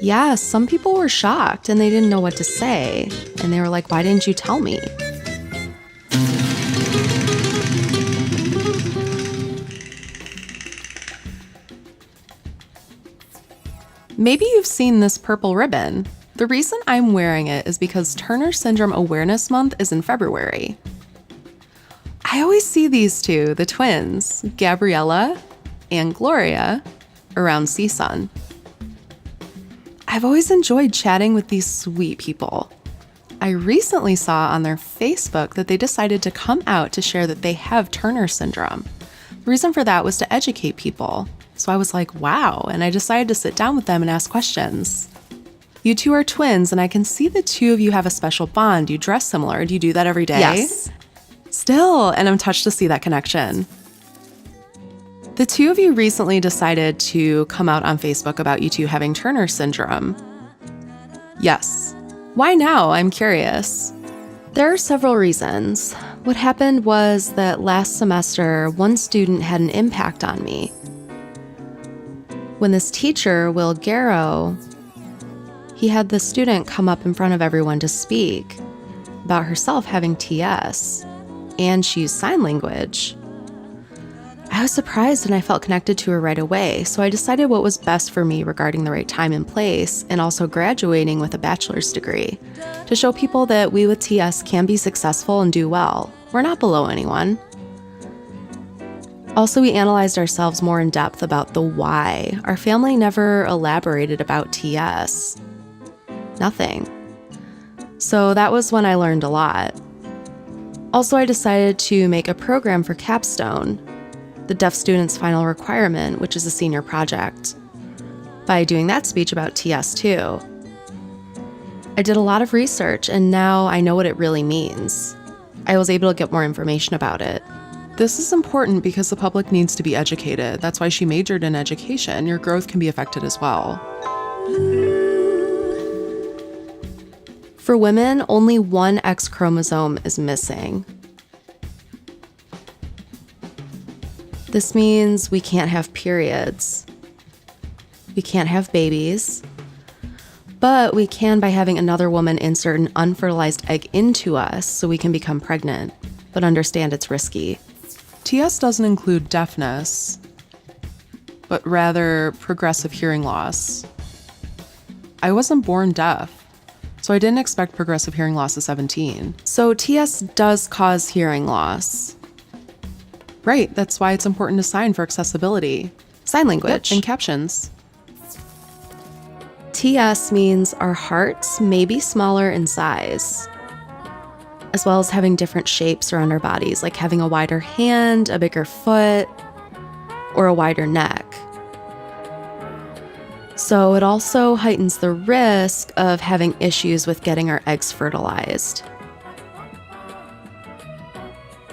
Yeah, some people were shocked and they didn't know what to say. And they were like, why didn't you tell me? Maybe you've seen this purple ribbon. The reason I'm wearing it is because Turner Syndrome Awareness Month is in February. I always see these two, the twins, Gabriela and Gloria, around CSUN. I've always enjoyed chatting with these sweet people. I recently saw on their Facebook that they decided to come out to share that they have Turner syndrome. The reason for that was to educate people. So I was like, wow, and I decided to sit down with them and ask questions. You two are twins, and I can see the two of you have a special bond. You dress similar. Do you do that every day? Yes. Still, and I'm touched to see that connection. The two of you recently decided to come out on Facebook about you two having Turner syndrome. Yes. Why now? I'm curious. There are several reasons. What happened was that last semester, one student had an impact on me. When this teacher, Will Garrow, he had the student come up in front of everyone to speak about herself having TS, and she used sign language. I was surprised and I felt connected to her right away, so I decided what was best for me regarding the right time and place, and also graduating with a bachelor's degree, to show people that we with TS can be successful and do well. We're not below anyone. Also, we analyzed ourselves more in depth about the why. Our family never elaborated about TS. Nothing. So that was when I learned a lot. Also, I decided to make a program for Capstone, the deaf student's final requirement, which is a senior project, by doing that speech about TS too. I did a lot of research, and now I know what it really means. I was able to get more information about it. This is important because the public needs to be educated. That's why she majored in education. Your growth can be affected as well. For women, only one X chromosome is missing. This means we can't have periods. We can't have babies. But we can by having another woman insert an unfertilized egg into us so we can become pregnant. But understand it's risky. TS doesn't include deafness, but rather progressive hearing loss. I wasn't born deaf, so I didn't expect progressive hearing loss at 17. So TS does cause hearing loss. Right, that's why it's important to sign for accessibility. Sign language. Yep, and captions. TS means our hearts may be smaller in size, as well as having different shapes around our bodies, like having a wider hand, a bigger foot, or a wider neck. So it also heightens the risk of having issues with getting our eggs fertilized.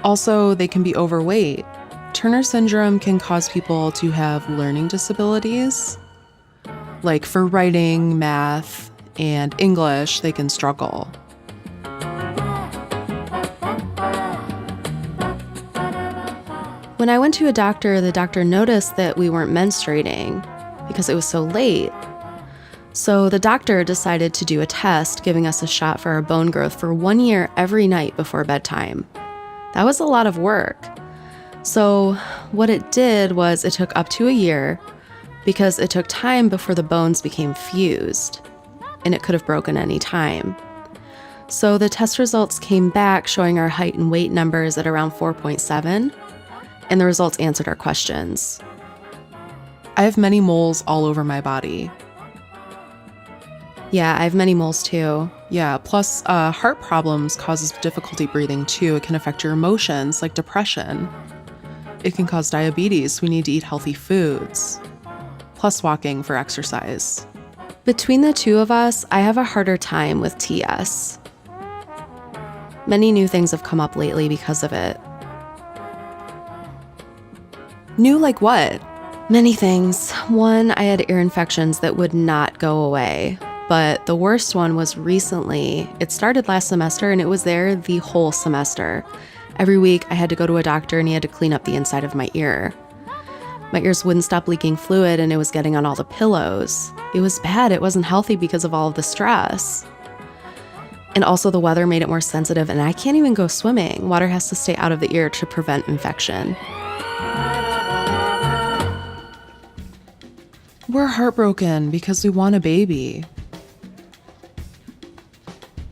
Also, they can be overweight. Turner syndrome can cause people to have learning disabilities. Like for writing, math, and English, they can struggle. When I went to a doctor, the doctor noticed that we weren't menstruating because it was so late. So the doctor decided to do a test, giving us a shot for our bone growth for 1 year every night before bedtime. That was a lot of work. So what it did was it took up to a year because it took time before the bones became fused, and it could have broken any time. So the test results came back showing our height and weight numbers at around 4.7, and the results answered our questions. I have many moles all over my body. Yeah, I have many moles too. Yeah, plus heart problems causes difficulty breathing too. It can affect your emotions, like depression. It can cause diabetes. We need to eat healthy foods. Plus walking for exercise. Between the two of us, I have a harder time with TS. Many new things have come up lately because of it. New like what? Many things. One, I had ear infections that would not go away. But the worst one was recently. It started last semester and it was there the whole semester. Every week I had to go to a doctor and he had to clean up the inside of my ear. My ears wouldn't stop leaking fluid and it was getting on all the pillows. It was bad. It wasn't healthy because of all of the stress. And also the weather made it more sensitive, and I can't even go swimming. Water has to stay out of the ear to prevent infection. We're heartbroken because we want a baby.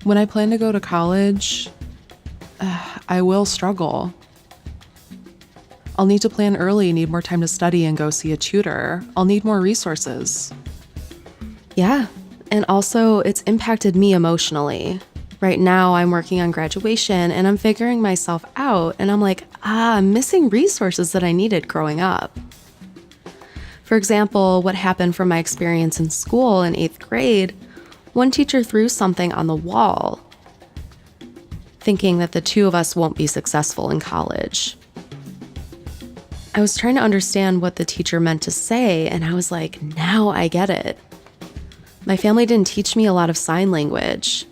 When I plan to go to college, I will struggle. I'll need to plan early, need more time to study and go see a tutor. I'll need more resources. Yeah, and also it's impacted me emotionally. Right now I'm working on graduation and I'm figuring myself out, and I'm like, I'm missing resources that I needed growing up. For example, what happened from my experience in school in 8th grade, one teacher threw something on the wall, thinking that the two of us won't be successful in college. I was trying to understand what the teacher meant to say, and I was like, now I get it. My family didn't teach me a lot of sign language,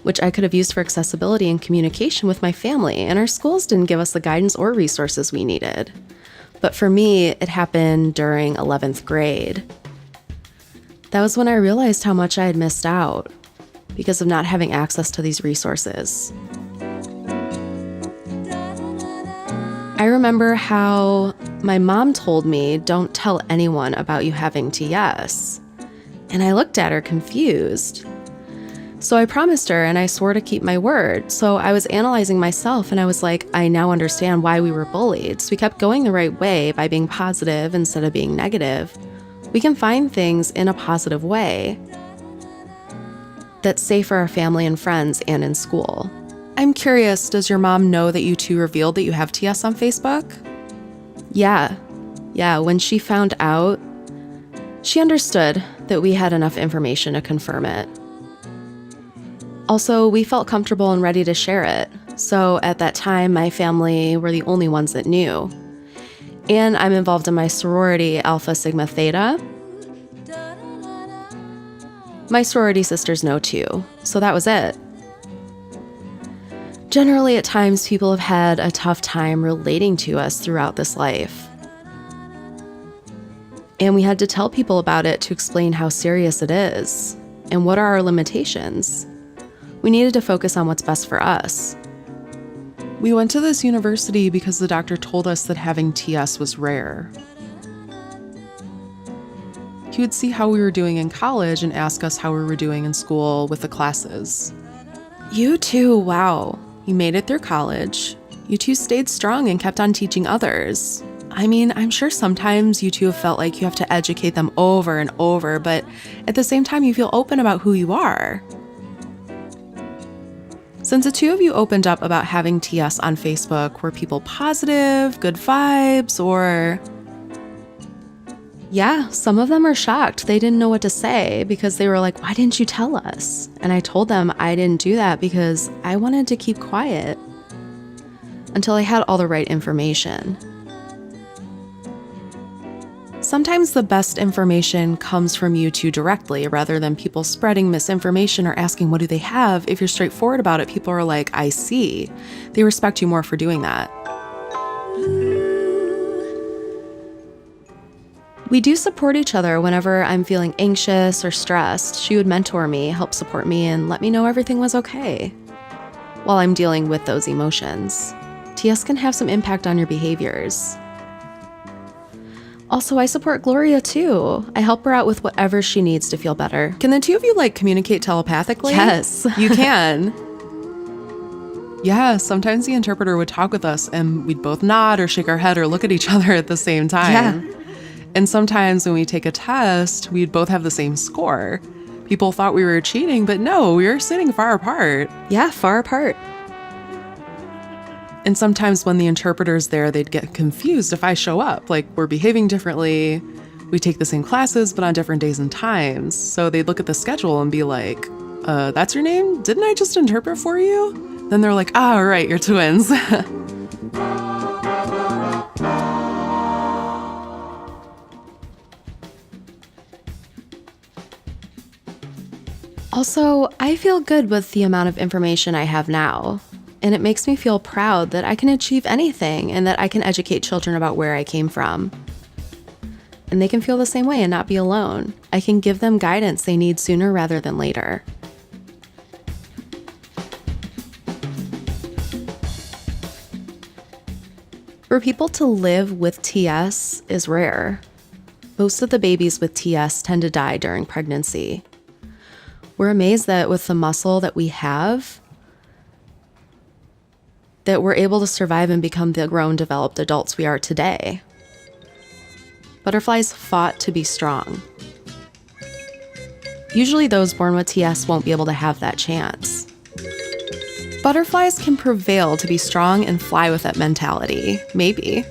which I could have used for accessibility and communication with my family, and our schools didn't give us the guidance or resources we needed. But for me, it happened during 11th grade. That was when I realized how much I had missed out because of not having access to these resources. I remember how my mom told me, don't tell anyone about you having TS. And I looked at her confused. So I promised her and I swore to keep my word. So I was analyzing myself and I was like, I now understand why we were bullied. So we kept going the right way by being positive instead of being negative. We can find things in a positive way that's safe for our family and friends and in school. I'm curious, does your mom know that you two revealed that you have TS on Facebook? Yeah, when she found out, she understood that we had enough information to confirm it. Also, we felt comfortable and ready to share it. So at that time, my family were the only ones that knew. And I'm involved in my sorority, Alpha Sigma Theta. My sorority sisters know too, so that was it. Generally, at times, people have had a tough time relating to us throughout this life. And we had to tell people about it to explain how serious it is and what are our limitations. We needed to focus on what's best for us. We went to this university because the doctor told us that having TS was rare. He would see how we were doing in college and ask us how we were doing in school with the classes. You too, wow. You made it through college. You two stayed strong and kept on teaching others. I mean, I'm sure sometimes you two have felt like you have to educate them over and over, but at the same time, you feel open about who you are. Since the two of you opened up about having TS on Facebook, were people positive, good vibes, or... Yeah, some of them are shocked. They didn't know what to say because they were like, why didn't you tell us? And I told them I didn't do that because I wanted to keep quiet until I had all the right information. Sometimes the best information comes from you two directly rather than people spreading misinformation or asking what do they have. If you're straightforward about it, people are like, I see. They respect you more for doing that. We do support each other whenever I'm feeling anxious or stressed. She would mentor me, help support me, and let me know everything was okay while I'm dealing with those emotions. TS can have some impact on your behaviors. Also, I support Gloria too. I help her out with whatever she needs to feel better. Can the two of you communicate telepathically? Yes. You can. Yeah, sometimes the interpreter would talk with us and we'd both nod or shake our head or look at each other at the same time. Yeah. And sometimes when we take a test, we'd both have the same score. People thought we were cheating, but no, we were sitting far apart. Yeah, far apart. And sometimes when the interpreter's there, they'd get confused if I show up. Like, we're behaving differently. We take the same classes, but on different days and times. So they'd look at the schedule and be like, that's your name? Didn't I just interpret for you? Then they're like, ah, right, you're twins. Also, I feel good with the amount of information I have now. And it makes me feel proud that I can achieve anything and that I can educate children about where I came from. And they can feel the same way and not be alone. I can give them guidance they need sooner rather than later. For people to live with TS is rare. Most of the babies with TS tend to die during pregnancy. We're amazed that with the muscle that we have, that we're able to survive and become the grown, developed adults we are today. Butterflies fought to be strong. Usually those born with TS won't be able to have that chance. Butterflies can prevail to be strong and fly with that mentality, maybe.